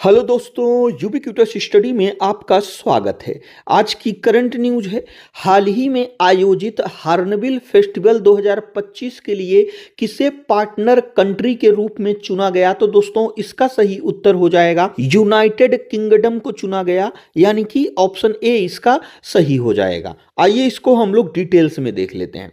Hello दोस्तों, ubiquitous study में आपका स्वागत है। आज की करंट न्यूज है। हाल ही में आयोजित हॉर्नबिल फेस्टिवल 2025 के लिए किसे पार्टनर कंट्री के रूप में चुना गया? तो दोस्तों इसका सही उत्तर हो जाएगा यूनाइटेड किंगडम को चुना गया, यानी कि ऑप्शन ए इसका सही हो जाएगा। आइए इसको हम लोग डिटेल्स में देख लेते हैं।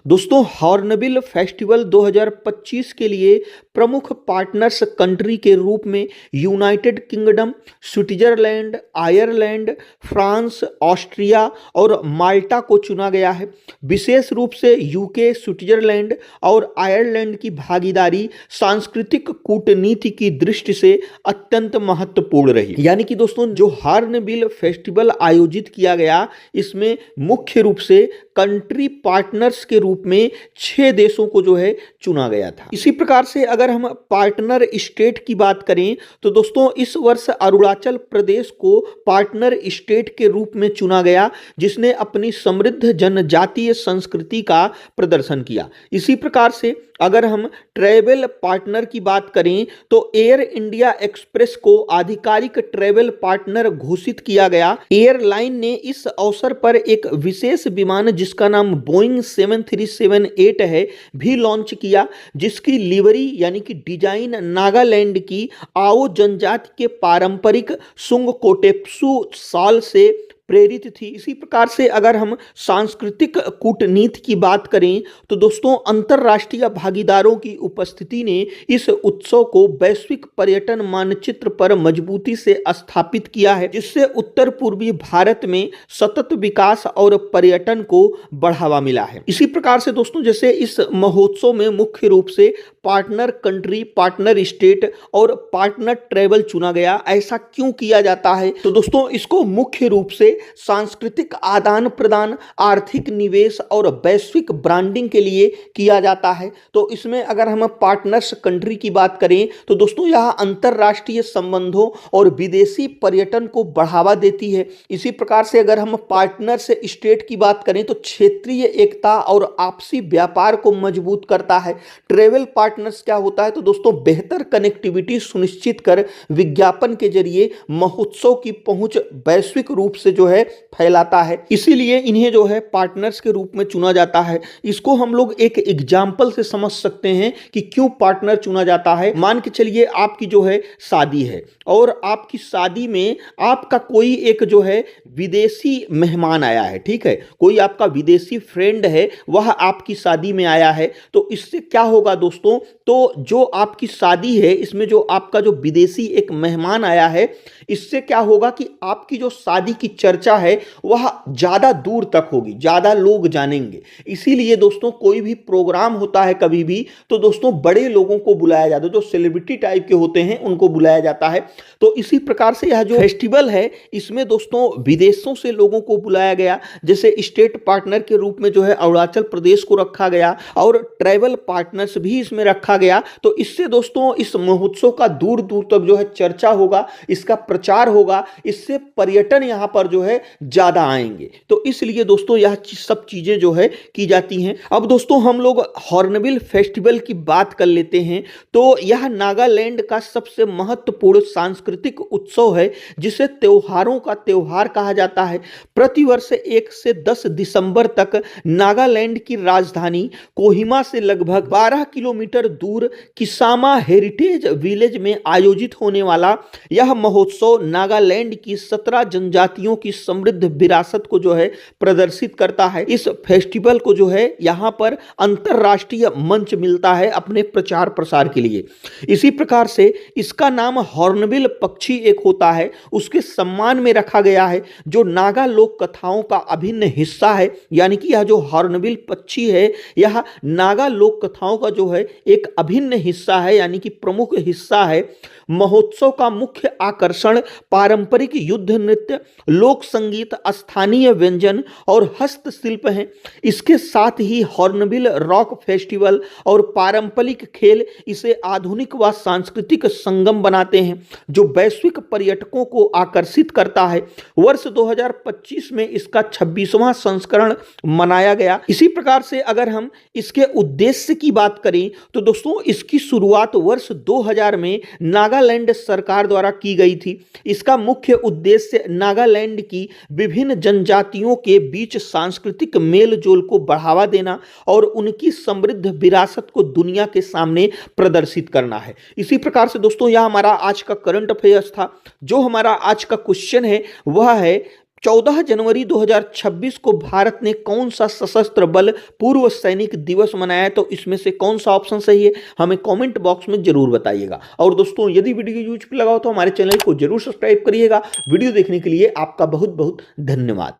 दोस्तों हॉर्नबिल फेस्टिवल 2025 के लिए प्रमुख पार्टनर्स कंट्री के रूप में United kingdom, Switzerland, Ireland, France, Austria और माल्टा को चुना गया है। विशेष रूप से यूके, स्विट्जरलैंड और आयरलैंड की भागीदारी सांस्कृतिक कूटनीति की दृष्टि से अत्यंत महत्वपूर्ण रही। यानी कि दोस्तों जो हॉर्नबिल फेस्टिवल आयोजित किया गया, इसमें मुख्य रूप से कंट्री पार्टनर्स के रूप में 6 देशों को जो है चुना गया था। इसी प्रकार से अगर हम पार्टनर स्टेट की बात करें तो दोस्तों इस वर्ष अरुणाचल प्रदेश को पार्टनर स्टेट के रूप में चुना गया, जिसने अपनी समृद्ध जनजातीय संस्कृति का प्रदर्शन किया। इसी प्रकार से अगर हम ट्रैवल पार्टनर की बात करें तो एयर इंडिया एक्सप्रेस को आधिकारिक ट्रैवल पार्टनर घोषित किया गया। एयरलाइन ने इस अवसर पर एक विशेष विमान जिसका नाम बोइंग 7378 है भी लॉन्च किया, जिसकी लिवरी यानी कि डिजाइन नागालैंड की आओ जनजाति के पारंपरिक सुंगकोटेप्सु शाल से प्रेरित थी। इसी प्रकार से अगर हम सांस्कृतिक कूटनीति की बात करें तो दोस्तों अंतरराष्ट्रीय भागीदारों की उपस्थिति ने इस उत्सव को वैश्विक पर्यटन मानचित्र पर मजबूती से स्थापित किया है, जिससे उत्तर पूर्वी भारत में सतत विकास और पर्यटन को बढ़ावा मिला है। इसी प्रकार से दोस्तों जैसे इस महोत्सव में मुख्य रूप से पार्टनर कंट्री, पार्टनर स्टेट और पार्टनर ट्रैवल चुना गया। ऐसा क्यों किया जाता है? तो दोस्तों इसको मुख्य रूप से सांस्कृतिक आदान प्रदान, आर्थिक निवेश और वैश्विक ब्रांडिंग के लिए किया जाता है। तो इसमें अगर हम पार्टनर्स कंट्री की बात करें तो दोस्तों यह अंतरराष्ट्रीय संबंधों और विदेशी पर्यटन को बढ़ावा देती है। इसी प्रकार से अगर हम पार्टनर्स स्टेट की बात करें तो क्षेत्रीय एकता और आपसी व्यापार को मजबूत करता है। ट्रैवल पार्टनर्स क्या होता है? तो दोस्तों बेहतर कनेक्टिविटी सुनिश्चित कर विज्ञापन के जरिए महोत्सव की पहुंच वैश्विक रूप से जो है फैलाता है। इसीलिए इन्हें जो है पार्टनर्स के रूप में चुना जाता है। इसको हम लोग एक एग्जाम्पल से समझ सकते हैं कि क्यों पार्टनर चुना जाता है। मान के चलिए आपकी जो है शादी है और आपकी शादी में आपका कोई एक जो है विदेशी मेहमान आया है, ठीक है, कोई आपका विदेशी फ्रेंड है, वह आपकी शादी में आया है। तो इससे क्या होगा दोस्तों? तो जो आपकी शादी है इसमें जो आपका जो विदेशी एक मेहमान आया है, इससे क्या होगा कि आपकी जो शादी की चर्चा है वह ज्यादा दूर तक होगी, ज्यादा लोग जानेंगे। इसीलिए दोस्तों कोई भी प्रोग्राम होता है कभी भी तो दोस्तों बड़े लोगों को बुलाया जाता है, जो सेलिब्रिटी टाइप के होते हैं उनको बुलाया जाता है। तो इसी प्रकार से यह जो फेस्टिवल है इसमें दोस्तों विदेशों से लोगों को बुलाया गया। जैसे स्टेट पार्टनर के रूप में जो है अरुणाचल प्रदेश को रखा गया और ट्रैवल पार्टनर्स भी इसमें रखा गया। तो इससे दोस्तों इस महोत्सव का दूर दूर तक जो है चर्चा होगा, इसका प्रचार होगा, इससे पर्यटन यहां पर जो है ज्यादा आएंगे। तो इसलिए दोस्तों यह सब चीजें जो है की जाती हैं। अब दोस्तों हम लोग हॉर्नबिल फेस्टिवल की बात कर लेते हैं। तो यह नागालैंड का सबसे महत्वपूर्ण सांस्कृतिक उत्सव है, जिसे त्योहारों का त्योहार कहा जाता है। प्रतिवर्ष 1 से 10 दिसंबर तक नागालैंड की राजधानी कोहिमा से लगभग 12 किलोमीटर दूर किसामा हेरिटेज विलेज में आयोजित होने वाला यह महोत्सव नागालैंड की 17 जनजातियों की समृद्ध विरासत को जो है प्रदर्शित करता है। इस फेस्टिवल को जो है यहां पर अंतरराष्ट्रीय मंच मिलता है अपने प्रचार प्रसार के लिए। इसी प्रकार से इसका नाम हॉर्नबिल पक्षी एक होता है, उसके सम्मान में रखा गया है, जो नागा लोक कथाओं का अभिन्न हिस्सा है। यानी कि यह जो हॉर्नबिल पक्षी है यह नागा लोक कथाओं का जो है एक अभिन्न हिस्सा है, यानी कि प्रमुख हिस्सा है। महोत्सव का मुख्य आकर्षण पारंपरिक युद्ध नृत्य, लोक संगीत, स्थानीय व्यंजन और हस्तशिल्प हैं। इसके साथ ही हॉर्नबिल रॉक फेस्टिवल और पारंपरिक खेल इसे आधुनिक व सांस्कृतिक संगम बनाते हैं, जो वैश्विक पर्यटकों को आकर्षित करता है। वर्ष 2025 में इसका 26वां संस्करण मनाया गया। इसी प्रकार से अगर हम इसके उद्देश्य की बात करें तो दोस्तों इसकी शुरुआत वर्ष 2000 में नागा नागालैंड सरकार द्वारा की गई थी। इसका मुख्य उद्देश्य नागालैंड की विभिन्न जनजातियों के बीच सांस्कृतिक मेल जोल को बढ़ावा देना और उनकी समृद्ध विरासत को दुनिया के सामने प्रदर्शित करना है। इसी प्रकार से दोस्तों यह हमारा आज का करंट अफेयर्स था। जो हमारा आज का क्वेश्चन है वह है 14 जनवरी 2026 को भारत ने कौन सा सशस्त्र बल पूर्व सैनिक दिवस मनाया है? तो इसमें से कौन सा ऑप्शन सही है हमें कमेंट बॉक्स में जरूर बताइएगा। और दोस्तों यदि वीडियो यूजफुल लगा हो तो हमारे चैनल को जरूर सब्सक्राइब करिएगा। वीडियो देखने के लिए आपका बहुत बहुत धन्यवाद।